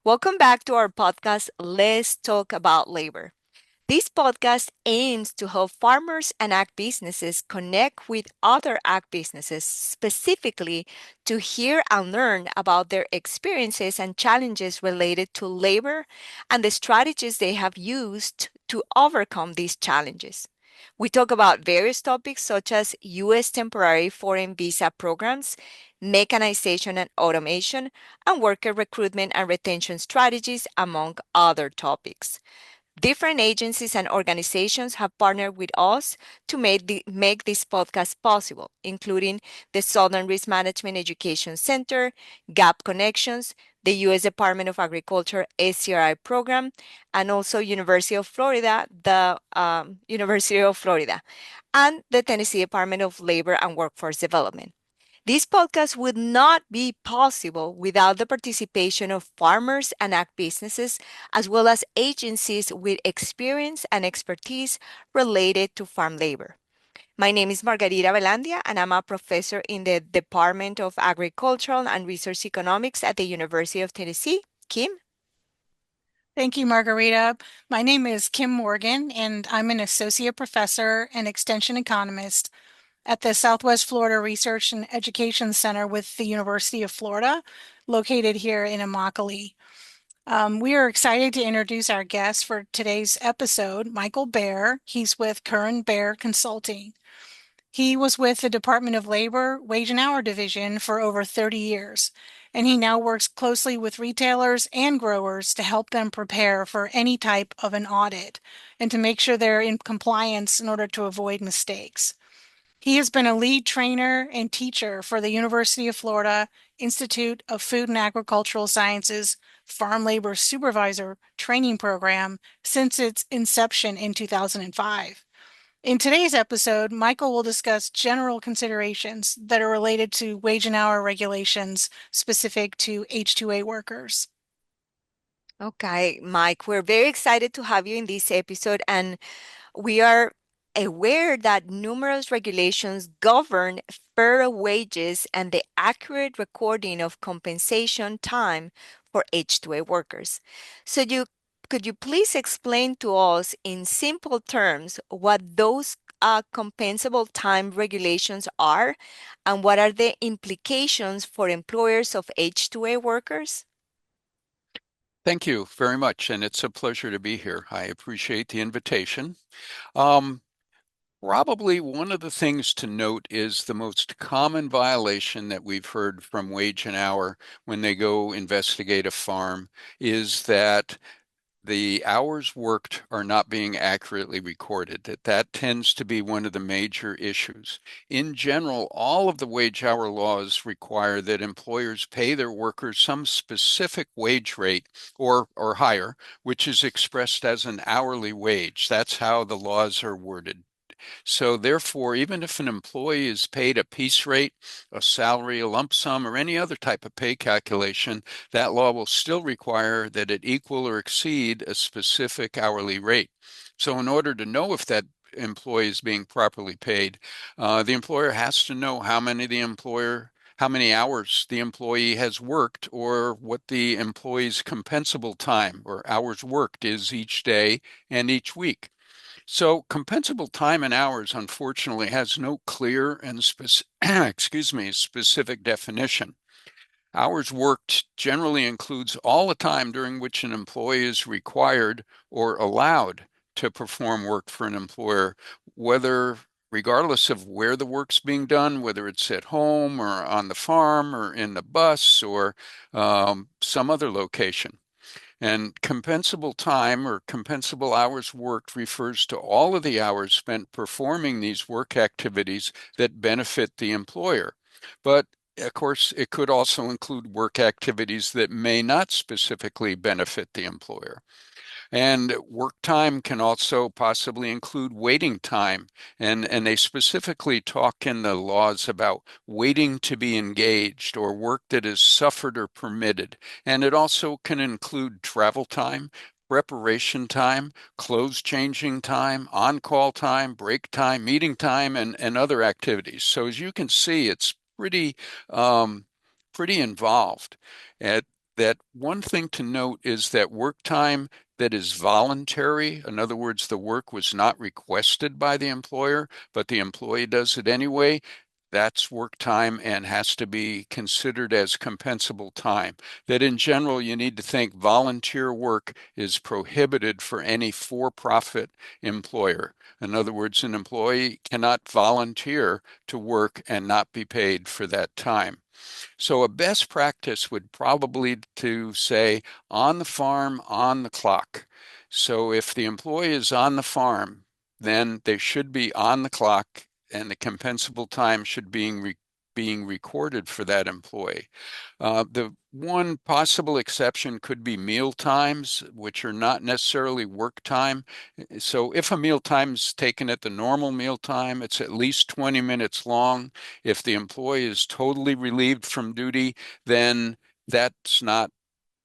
Welcome back to our podcast, Let's Talk About Labor. This podcast aims to help farmers and ag businesses connect with other ag businesses, specifically to hear and learn about their experiences and challenges related to labor and the strategies they have used to overcome these challenges. We talk about various topics such as U.S. temporary foreign visa programs, mechanization and automation, and worker recruitment and retention strategies, among other topics. Different agencies and organizations have partnered with us to make this podcast possible, including the Southern Risk Management Education Center, Gap Connections, the U.S. Department of Agriculture SCRI program, and also University of Florida, and the Tennessee Department of Labor and Workforce Development. This podcast would not be possible without the participation of farmers and ag businesses, as well as agencies with experience and expertise related to farm labor. My name is Margarita Velandia, and I'm a professor in the Department of Agricultural and Resource Economics at the University of Tennessee. Kim? Thank you, Margarita. My name is Kim Morgan, and I'm an associate professor and extension economist at the Southwest Florida Research and Education Center with the University of Florida, located here in Immokalee. We are excited to introduce our guest for today's episode, Michael Bayer. He's with Curran Bayer Consulting. He was with the Department of Labor Wage and Hour Division for over 30 years, and he now works closely with retailers and growers to help them prepare for any type of an audit and to make sure they're in compliance in order to avoid mistakes. He has been a lead trainer and teacher for the University of Florida Institute of Food and Agricultural Sciences Farm Labor Supervisor Training Program since its inception in 2005. In today's episode, Michael will discuss general considerations that are related to wage and hour regulations specific to H-2A workers. Okay, Mike, we're very excited to have you in this episode, and we are aware that numerous regulations govern fair wages and the accurate recording of compensation time for H-2A workers. So could you please explain to us in simple terms what those compensable time regulations are and what are the implications for employers of H-2A workers? Thank you very much, and it's a pleasure to be here. I appreciate the invitation. Um, Probably one of the things to note is the most common violation that we've heard from Wage and Hour when they go investigate a farm is that the hours worked are not being accurately recorded, that tends to be one of the major issues. In general, all of the wage hour laws require that employers pay their workers some specific wage rate or higher, which is expressed as an hourly wage. That's how the laws are worded. So therefore, even if an employee is paid a piece rate, a salary, a lump sum, or any other type of pay calculation, that law will still require that it equal or exceed a specific hourly rate. So in order to know if that employee is being properly paid, the employer has to know how many hours the employee has worked or what the employee's compensable time or hours worked is each day and each week. So compensable time and hours, unfortunately, has no clear and specific definition. Hours worked generally includes all the time during which an employee is required or allowed to perform work for an employer, whether regardless of where the work's being done, whether it's at home or on the farm or in the bus or some other location. And compensable time or compensable hours worked refers to all of the hours spent performing these work activities that benefit the employer. But of course, it could also include work activities that may not specifically benefit the employer. And work time can also possibly include waiting time. And they specifically talk in the laws about waiting to be engaged or work that is suffered or permitted. And it also can include travel time, preparation time, clothes changing time, on-call time, break time, meeting time, and other activities. So as you can see, it's pretty involved. that one thing to note is that work time that is voluntary, in other words, the work was not requested by the employer, but the employee does it anyway, that's work time and has to be considered as compensable time. That in general, you need to think volunteer work is prohibited for any for-profit employer. In other words, an employee cannot volunteer to work and not be paid for that time. So a best practice would probably to say on the farm, on the clock. So if the employee is on the farm, then they should be on the clock and the compensable time should being recorded for that employee. The one possible exception could be meal times, which are not necessarily work time. So if a meal time is taken at the normal meal time, it's at least 20 minutes long. If the employee is totally relieved from duty, then that's not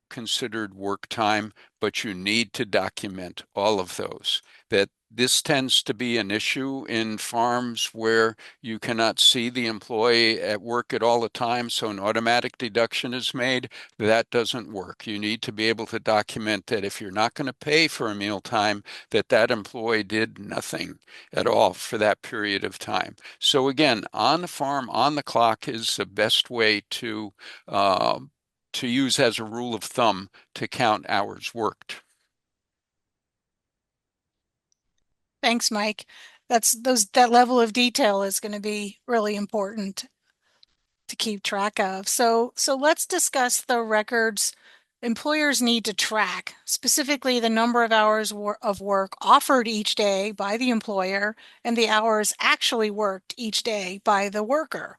considered work time, but you need to document all of those. That this tends to be an issue in farms where you cannot see the employee at work at all the time, so an automatic deduction is made. That doesn't work. You need to be able to document that if you're not going to pay for a meal time, that that employee did nothing at all for that period of time. So again, on the farm, on the clock is the best way uh, to use as a rule of thumb to count hours worked. Thanks, Mike. That level of detail is going to be really important to keep track of. So let's discuss the records employers need to track, specifically the number of hours of work offered each day by the employer and the hours actually worked each day by the worker.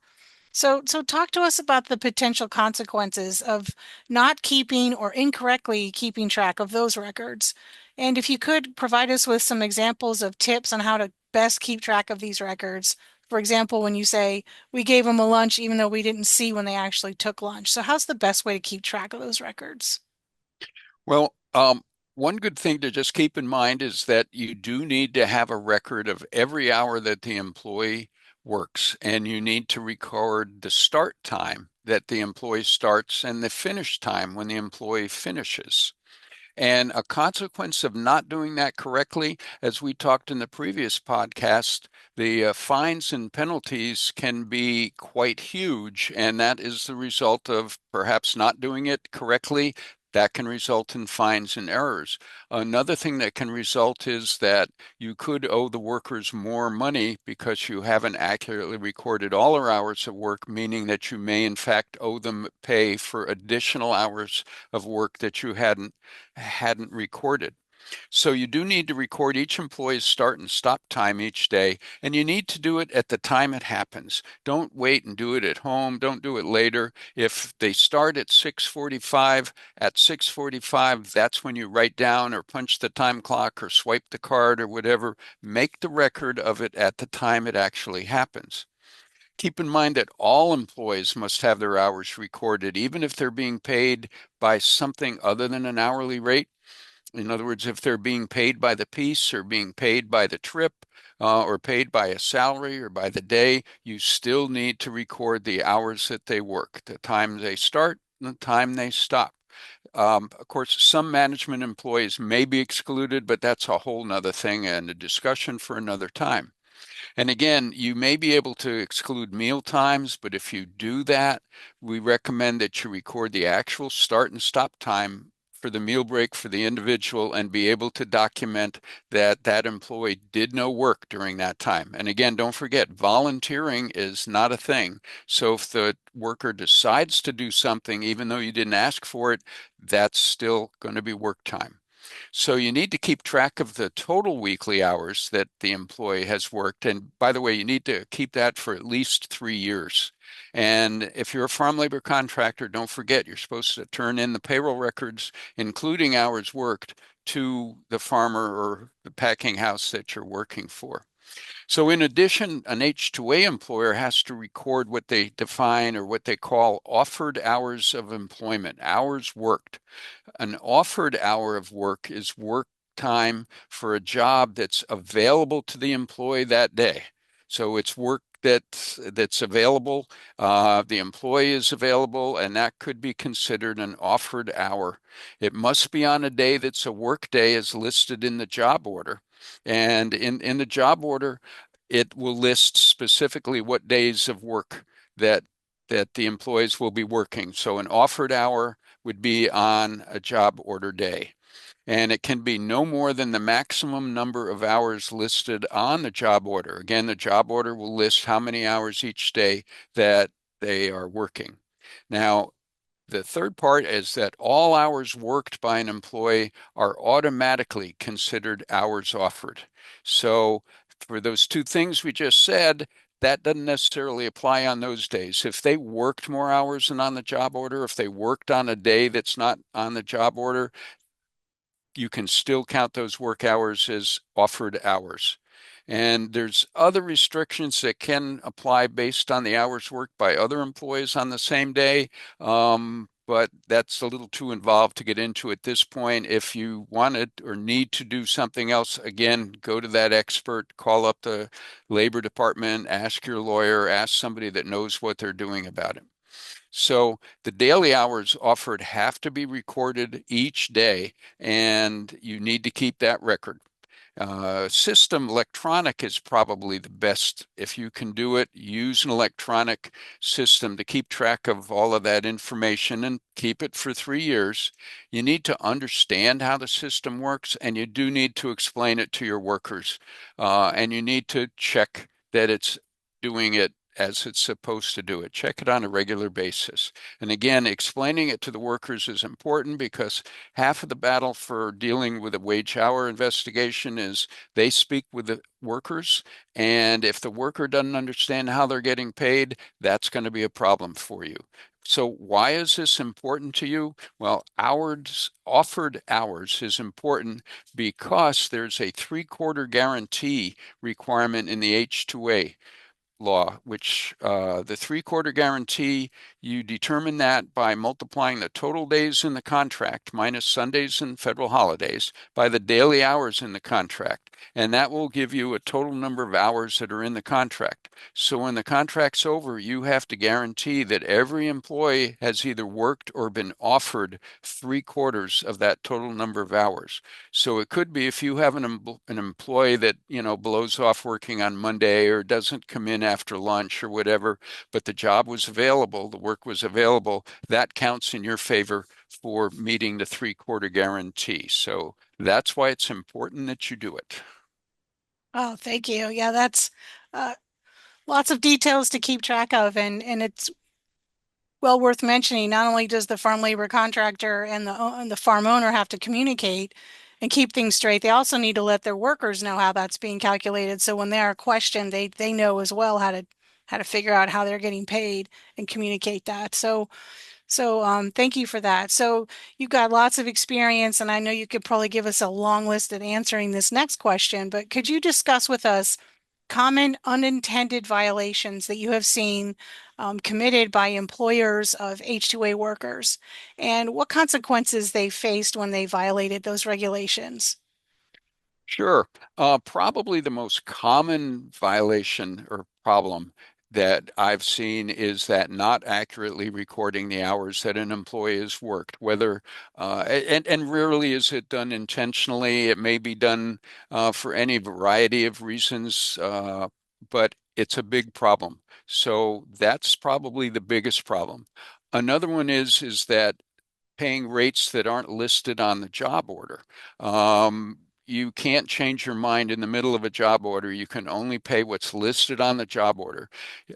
So talk to us about the potential consequences of not keeping or incorrectly keeping track of those records. And if you could provide us with some examples of tips on how to best keep track of these records. For example, when you say we gave them a lunch even though we didn't see when they actually took lunch. So how's the best way to keep track of those records? Well, one good thing to just keep in mind is that you do need to have a record of every hour that the employee works, and you need to record the start time that the employee starts and the finish time when the employee finishes. And a consequence of not doing that correctly, as we talked in the previous podcast, the fines and penalties can be quite huge. And that is the result of perhaps not doing it correctly. That can result in fines and errors. Another thing that can result is that you could owe the workers more money because you haven't accurately recorded all their hours of work, meaning that you may in fact owe them pay for additional hours of work that you hadn't recorded. So you do need to record each employee's start and stop time each day, and you need to do it at the time it happens. Don't wait and do it at home. Don't do it later. If they start at 6:45, at 6:45, that's when you write down or punch the time clock or swipe the card or whatever. Make the record of it at the time it actually happens. Keep in mind that all employees must have their hours recorded, even if they're being paid by something other than an hourly rate. In other words, if they're being paid by the piece or being paid by the trip or paid by a salary or by the day, you still need to record the hours that they work, the time they start and the time they stop. Of course, some management employees may be excluded, but that's a whole nother thing and a discussion for another time. And again, you may be able to exclude meal times, but if you do that, we recommend that you record the actual start and stop time for the meal break for the individual and be able to document that that employee did no work during that time. And again, don't forget, volunteering is not a thing. So if the worker decides to do something, even though you didn't ask for it, that's still going to be work time. So you need to keep track of the total weekly hours that the employee has worked. And by the way, you need to keep that for at least 3 years. And if you're a farm labor contractor, don't forget you're supposed to turn in the payroll records, including hours worked, to the farmer or the packing house that you're working for. So in addition, an H-2A employer has to record what they define or what they call offered hours of employment, hours worked. An offered hour of work is work time for a job that's available to the employee that day. So it's work that's available, the employee is available, and that could be considered an offered hour. It must be on a day that's a work day as listed in the job order. And in the job order, it will list specifically what days of work that the employees will be working. So an offered hour would be on a job order day. And it can be no more than the maximum number of hours listed on the job order. Again, the job order will list how many hours each day that they are working. Now, the third part is that all hours worked by an employee are automatically considered hours offered. So for those two things we just said, that doesn't necessarily apply on those days. If they worked more hours than on the job order, if they worked on a day that's not on the job order, you can still count those work hours as offered hours. And there's other restrictions that can apply based on the hours worked by other employees on the same day. But that's a little too involved to get into at this point. If you wanted or need to do something else, again, go to that expert, call up the labor department, ask your lawyer, ask somebody that knows what they're doing about it. So the daily hours offered have to be recorded each day, and you need to keep that record. System electronic is probably the best. If you can do it, use an electronic system to keep track of all of that information and keep it for 3 years. You need to understand how the system works, and you do need to explain it to your workers. And you need to check that it's doing it as it's supposed to do it. Check it on a regular basis. And again, explaining it to the workers is important because half of the battle for dealing with a wage hour investigation is they speak with the workers. And if the worker doesn't understand how they're getting paid, that's going to be a problem for you. So why is this important to you? Well, hours, offered hours is important because there's a 3/4 guarantee requirement in the H-2A law, which the 3/4 guarantee, you determine that by multiplying the total days in the contract minus Sundays and federal holidays by the daily hours in the contract. And that will give you a total number of hours that are in the contract. So when the contract's over, you have to guarantee that every employee has either worked or been offered 3/4 of that total number of hours. So it could be if you have an employee that, blows off working on Monday or doesn't come in after lunch or whatever, but the job was available, the work was available, that counts in your favor for meeting the 3/4 guarantee. So that's why it's important that you do it. Oh, thank you. Yeah, that's uh, lots of details to keep track of, and it's well worth mentioning. Not only does the farm labor contractor and the farm owner have to communicate and keep things straight, they also need to let their workers know how that's being calculated. So when they are questioned, they know as well how to figure out how they're getting paid and communicate that. So thank you for that. So you've got lots of experience, and I know you could probably give us a long list at answering this next question, but could you discuss with us common unintended violations that you have seen committed by employers of H-2A workers and what consequences they faced when they violated those regulations? Sure. Probably the most common violation or problem that I've seen is that not accurately recording the hours that an employee has worked, whether and rarely is it done intentionally. It may be done for any variety of reasons, but it's a big problem. So that's probably the biggest problem. Another one is that paying rates that aren't listed on the job order. You can't change your mind in the middle of a job order. You can only pay what's listed on the job order.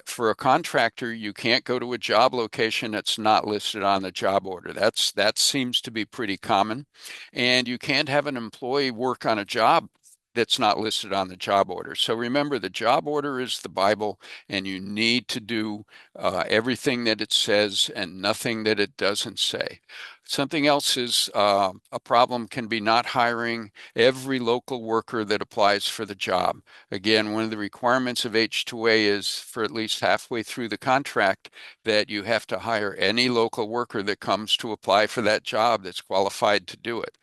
For a contractor, you can't go to a job location that's not listed on the job order. That seems to be pretty common. And you can't have an employee work on a job that's not listed on the job order. So remember, the job order is the Bible, and you need to do everything that it says and nothing that it doesn't say. Something else is a problem can be not hiring every local worker that applies for the job. Again, one of the requirements of H-2A is for at least halfway through the contract that you have to hire any local worker that comes to apply for that job that's qualified to do it.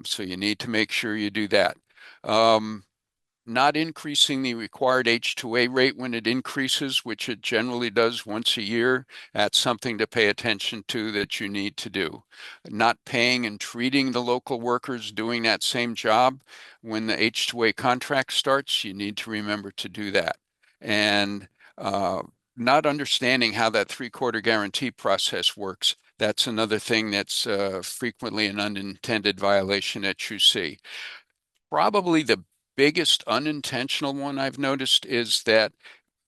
So you need to make sure you do that. Um, not increasing the required H-2A rate when it increases, which it generally does once a year. That's something to pay attention to that you need to do. Not paying and treating the local workers doing that same job when the H-2A contract starts, you need to remember to do that. And not understanding how that three-quarter guarantee process works. That's another thing that's frequently an unintended violation that you see. Probably the biggest unintentional one I've noticed is that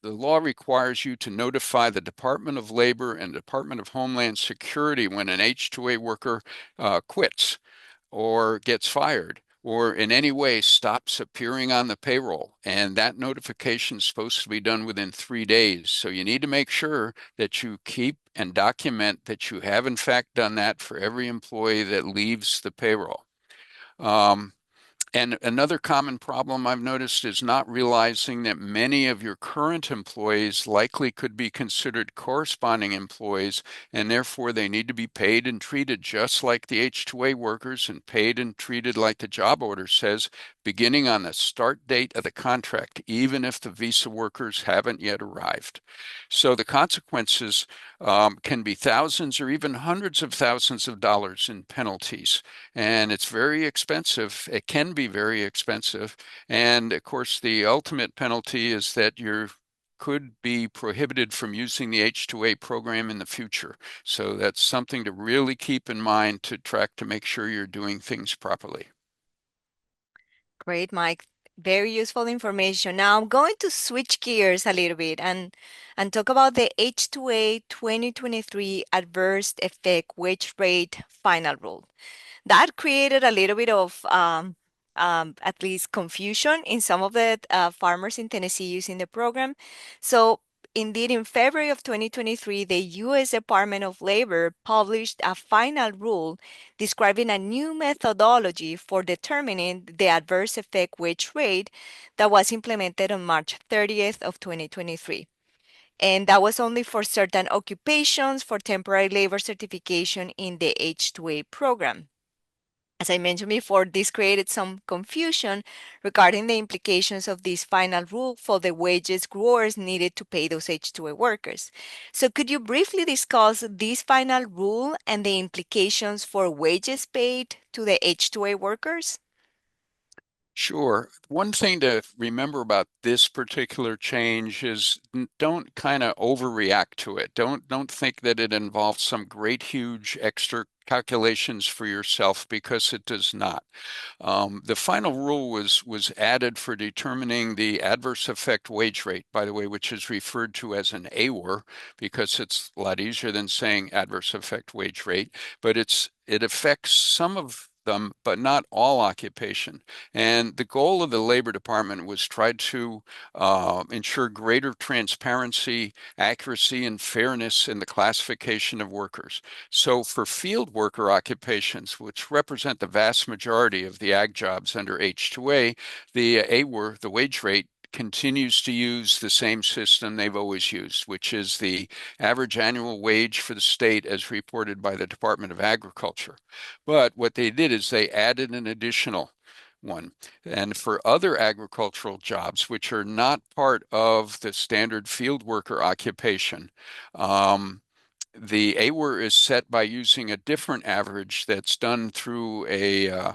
the law requires you to notify the Department of Labor and Department of Homeland Security when an H-2A worker quits or gets fired or in any way stops appearing on the payroll. And that notification is supposed to be done within 3 days. So you need to make sure that you keep and document that you have in fact done that for every employee that leaves the payroll. And another common problem I've noticed is not realizing that many of your current employees likely could be considered corresponding employees, and therefore they need to be paid and treated just like the H-2A workers and paid and treated like the job order says, beginning on the start date of the contract, even if the visa workers haven't yet arrived. So the consequences can be thousands or even hundreds of thousands of dollars in penalties. And it's very expensive. It can be very expensive. And of course, the ultimate penalty is that you could be prohibited from using the H-2A program in the future. So that's something to really keep in mind to track to make sure you're doing things properly. Great, Mike. Very useful information. Now I'm going to switch gears a little bit and talk about the H-2A 2023 Adverse Effect Wage Rate Final Rule. That created a little bit of at least confusion in some of the farmers in Tennessee using the program. So, indeed, in February of 2023, the U.S. Department of Labor published a final rule describing a new methodology for determining the adverse effect wage rate that was implemented on March 30th of 2023. And that was only for certain occupations for temporary labor certification in the H-2A program. As I mentioned before, this created some confusion regarding the implications of this final rule for the wages growers needed to pay those H-2A workers. So could you briefly discuss this final rule and the implications for wages paid to the H-2A workers? Sure. One thing to remember about this particular change is don't kind of overreact to it. Don't think that it involves some great huge extra calculations for yourself because it does not. The final rule was added for determining the adverse effect wage rate, by the way, which is referred to as an AWR because it's a lot easier than saying adverse effect wage rate, but it affects some of them, but not all occupation. And the goal of the Labor Department was try to ensure greater transparency, accuracy, and fairness in the classification of workers. So for field worker occupations, which represent the vast majority of the ag jobs under H-2A, the AWR, the wage rate, continues to use the same system they've always used, which is the average annual wage for the state as reported by the Department of Agriculture. But what they did is they added an additional one. And for other agricultural jobs, which are not part of the standard field worker occupation, the AWR is set by using a different average that's done through a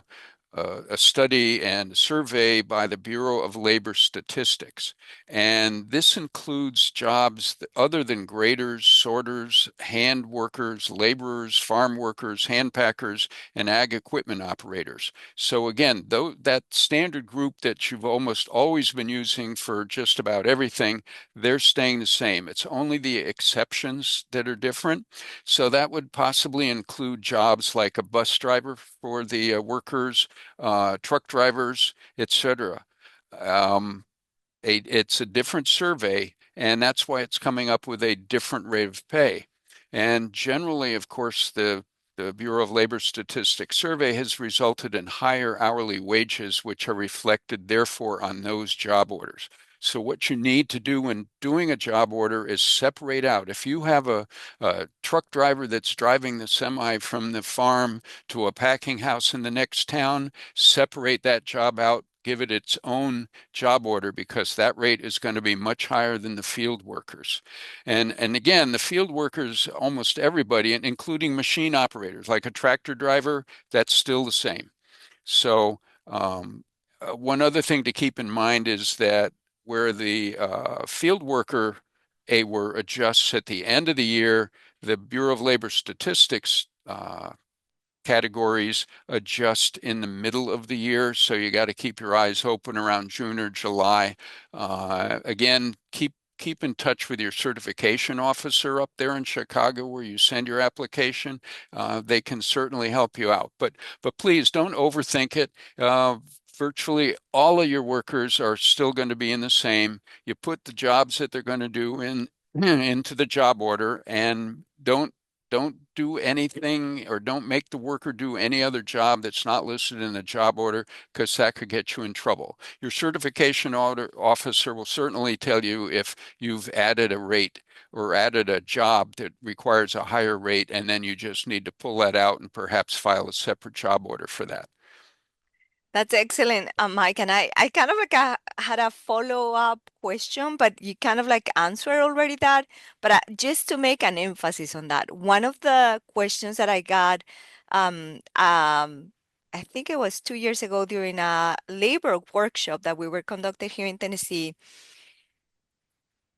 study and survey by the Bureau of Labor Statistics. And this includes jobs other than graders, sorters, hand workers, laborers, farm workers, hand packers, and ag equipment operators. So again, that standard group that you've almost always been using for just about everything, they're staying the same. It's only the exceptions that are different. So that would possibly include jobs like a bus driver for the workers, truck drivers, etc. Um, it's a different survey, and that's why it's coming up with a different rate of pay. And generally, of course, the Bureau of Labor Statistics survey has resulted in higher hourly wages, which are reflected, therefore, on those job orders. So what you need to do when doing a job order is separate out. If you have a truck driver that's driving the semi from the farm to a packing house in the next town, separate that job out, give it its own job order because that rate is going to be much higher than the field workers. And again, the field workers, almost everybody, including machine operators, like a tractor driver, that's still the same. So one other thing to keep in mind is that where the field worker AWR adjusts at the end of the year, the Bureau of Labor Statistics categories adjust in the middle of the year. So you got to keep your eyes open around June or July. Again, keep in touch with your certification officer up there in Chicago where you send your application. They can certainly help you out. But please don't overthink it. Virtually all of your workers are still going to be in the same. You put the jobs that they're going to do into the job order, and don't do anything or don't make the worker do any other job that's not listed in the job order, because that could get you in trouble. Your certification officer will certainly tell you if you've added a rate or added a job that requires a higher rate, and then you just need to pull that out and perhaps file a separate job order for that. That's excellent, Mike. And I kind of like had a follow-up question, but you kind of like answered already that. But just to make an emphasis on that, one of the questions that I got, um, um, I think it was 2 years ago during a labor workshop that we were conducted here in Tennessee.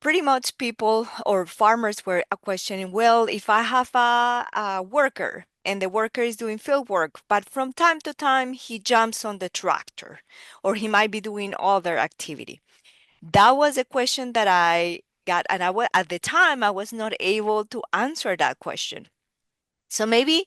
Pretty much people or farmers were questioning, well, if I have a worker and the worker is doing field work, but from time to time he jumps on the tractor or he might be doing other activity. That was a question that I got, and at the time I was not able to answer that question. So maybe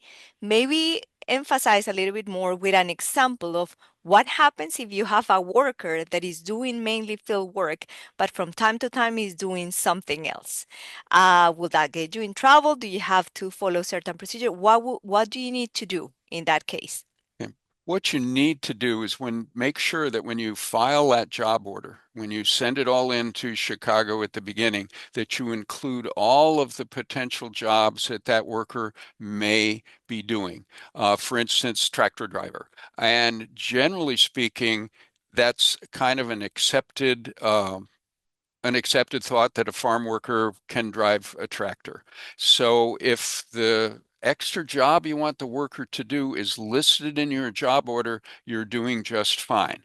emphasize a little bit more with an example of what happens if you have a worker that is doing mainly field work, but from time to time is doing something else. Will that get you in trouble? Do you have to follow certain procedure? What do you need to do in that case? Okay. What you need to do is make sure that when you file that job order, when you send it all into Chicago at the beginning, that you include all of the potential jobs that that worker may be doing. For instance, tractor driver. And generally speaking, that's kind of an accepted thought that a farm worker can drive a tractor. So if the extra job you want the worker to do is listed in your job order, you're doing just fine.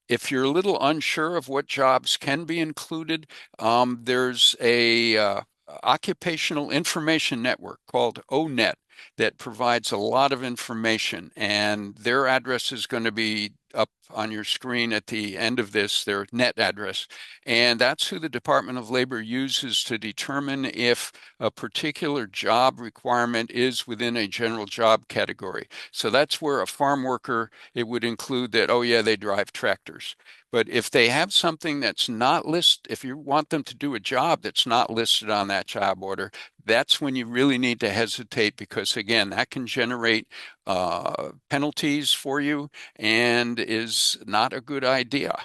If you're a little unsure of what jobs can be included, there's a occupational information network called ONET that provides a lot of information, and their address is going to be up on your screen at the end of this, their net address. And that's who the Department of Labor uses to determine if a particular job requirement is within a general job category. So that's where a farm worker, it would include that, oh yeah, they drive tractors. But if they have something that's not listed, if you want them to do a job that's not listed on that job order, that's when you really need to hesitate, because again, that can generate penalties for you and is not a good idea.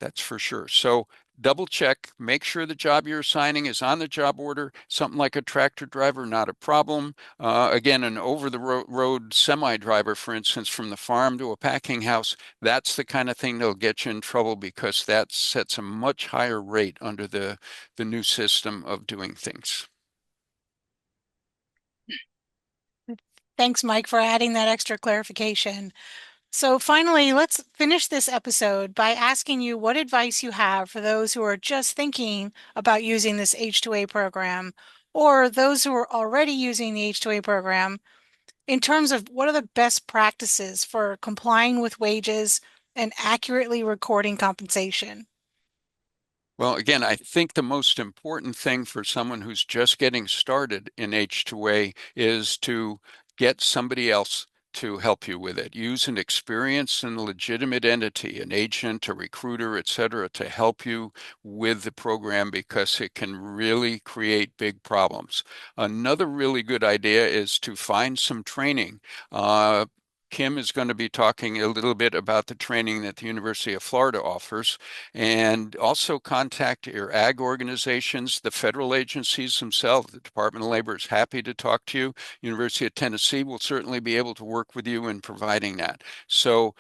That's for sure. So double check, make sure the job you're assigning is on the job order. Something like a tractor driver, not a problem. Again, an over-the-road semi-driver, for instance, from the farm to a packing house, that's the kind of thing that'll get you in trouble, because that sets a much higher rate under the new system of doing things. Thanks, Mike, for adding that extra clarification. So finally, let's finish this episode by asking you what advice you have for those who are just thinking about using this H-2A program, or those who are already using the H-2A program, in terms of what are the best practices for complying with wages and accurately recording compensation. Well, again, I think the most important thing for someone who's just getting started in H-2A is to get somebody else to help you with it. Use an experienced and legitimate entity, an agent, a recruiter, et cetera, to help you with the program, because it can really create big problems. Another really good idea is to find some training. Kim is going to be talking a little bit about the training that the University of Florida offers, and also contact your ag organizations, the federal agencies themselves. The Department of Labor is happy to talk to you. University of Tennessee will certainly be able to work with you in providing that. So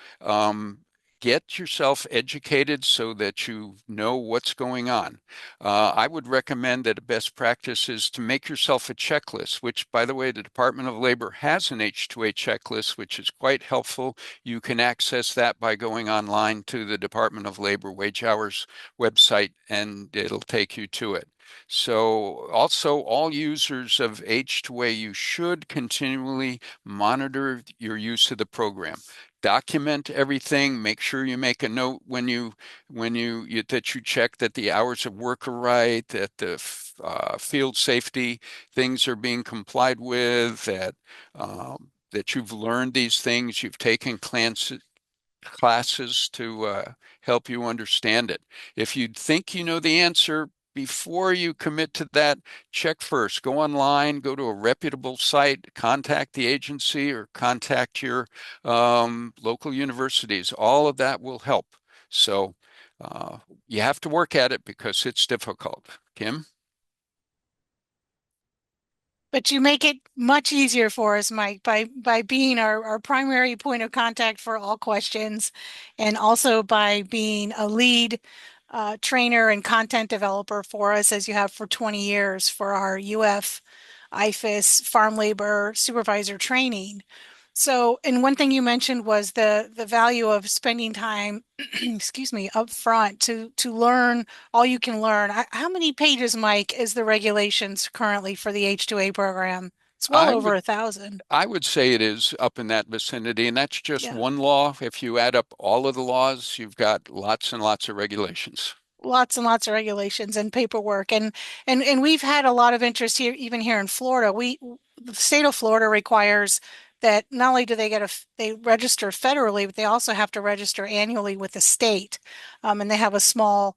get yourself educated so that you know what's going on. I would recommend that a best practice is to make yourself a checklist, which, by the way, the Department of Labor has an H-2A checklist, which is quite helpful. You can access that by going online to the Department of Labor Wage Hours website, and it'll take you to it. So also all users of H-2A, you should continually monitor your use of the program. Document everything. Make sure you make a note that you check that the hours of work are right, that the field safety things are being complied with, that you've learned these things, you've taken classes to help you understand it. If you think you know the answer, before you commit to that, check first. Go online, go to a reputable site, contact the agency, or contact your local universities. All of that will help. So you have to work at it because it's difficult. Kim? But you make it much easier for us, Mike, by being our primary point of contact for all questions, and also by being a lead trainer and content developer for us, as you have for 20 years for our UF IFIS farm labor supervisor training. So, and one thing you mentioned was the value of spending time, excuse me, up front to learn all you can learn. How many pages, Mike, is the regulations currently for the H-2A program? It's well I over would 1,000. I would say it is up in that vicinity, and that's just Yeah, one law. If you add up all of the laws, you've got lots and lots of regulations. lots and lots of regulations and paperwork, and we've had a lot of interest here, even here in Florida. The state of Florida requires that not only do they register federally, but they also have to register annually with the state, and they have a small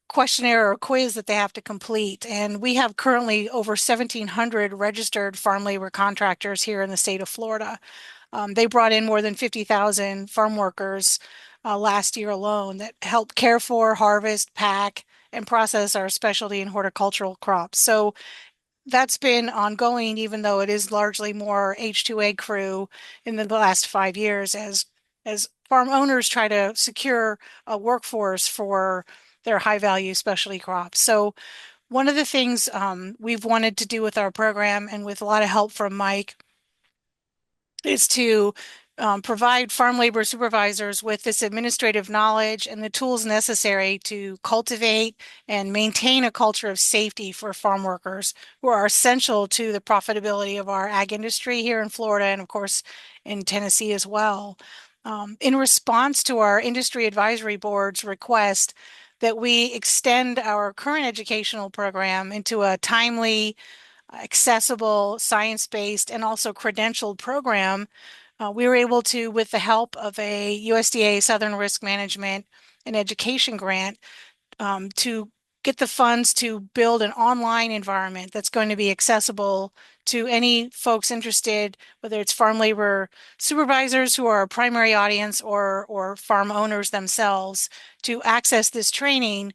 questionnaire or quiz that they have to complete. And we have currently over 1,700 registered farm labor contractors here in the state of Florida. They brought in more than 50,000 farm workers last year alone that help care for, harvest, pack, and process our specialty and horticultural crops. So that's been ongoing, even though it is largely more H-2A crew in the last 5 years as farm owners try to secure a workforce for their high value specialty crops. So one of the things we've wanted to do with our program, and with a lot of help from Mike, is to provide farm labor supervisors with this administrative knowledge and the tools necessary to cultivate and maintain a culture of safety for farm workers who are essential to the profitability of our ag industry here in Florida and, of course, in Tennessee as well. In response to our industry advisory board's request that we extend our current educational program into a timely, accessible, science-based, and also credentialed program, we were able to, with the help of a USDA Southern Risk Management and Education grant, to get the funds to build an online environment that's going to be accessible to any folks interested, whether it's farm labor supervisors who are a primary audience or farm owners themselves, to access this training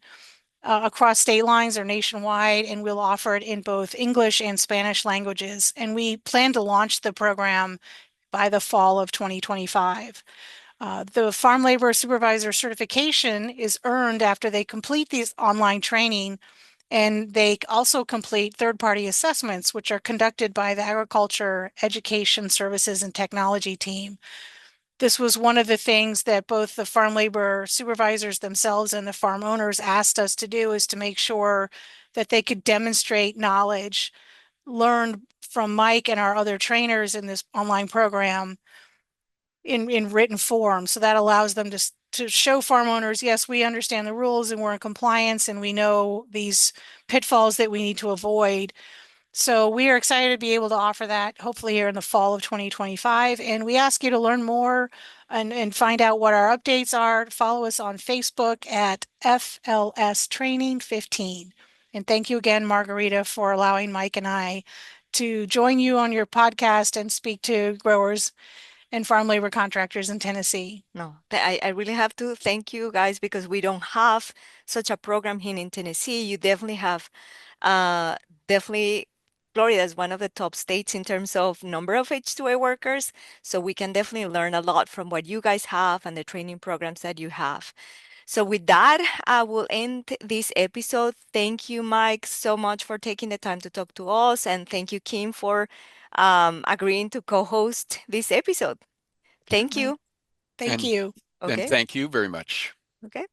across state lines or nationwide, and we'll offer it in both English and Spanish languages. And we plan to launch the program by the fall of 2025. The farm labor supervisor certification is earned after they complete these online training, and they also complete third-party assessments, which are conducted by the Agriculture, Education Services, and Technology team. This was one of the things that both the farm labor supervisors themselves and the farm owners asked us to do, is to make sure that they could demonstrate knowledge learned from Mike and our other trainers in this online program in written form. So that allows them to show farm owners, yes, we understand the rules and we're in compliance and we know these pitfalls that we need to avoid. So we are excited to be able to offer that hopefully here in the fall of 2025. And we ask you to learn more and find out what our updates are. Follow us on Facebook at FLS Training 15. And thank you again, Margarita, for allowing Mike and I to join you on your podcast and speak to growers and farm labor contractors in Tennessee. No, I really have to thank you guys because we don't have such a program here in Tennessee. You definitely have, definitely Florida is one of the top states in terms of number of H-2A workers. So we can definitely learn a lot from what you guys have and the training programs that you have. So with that, I will end this episode. Thank you, Mike, so much for taking the time to talk to us. And thank you, Kim, for agreeing to co-host this episode. Thank Certainly. you. Thank And you. and Okay. thank you very much. Okay.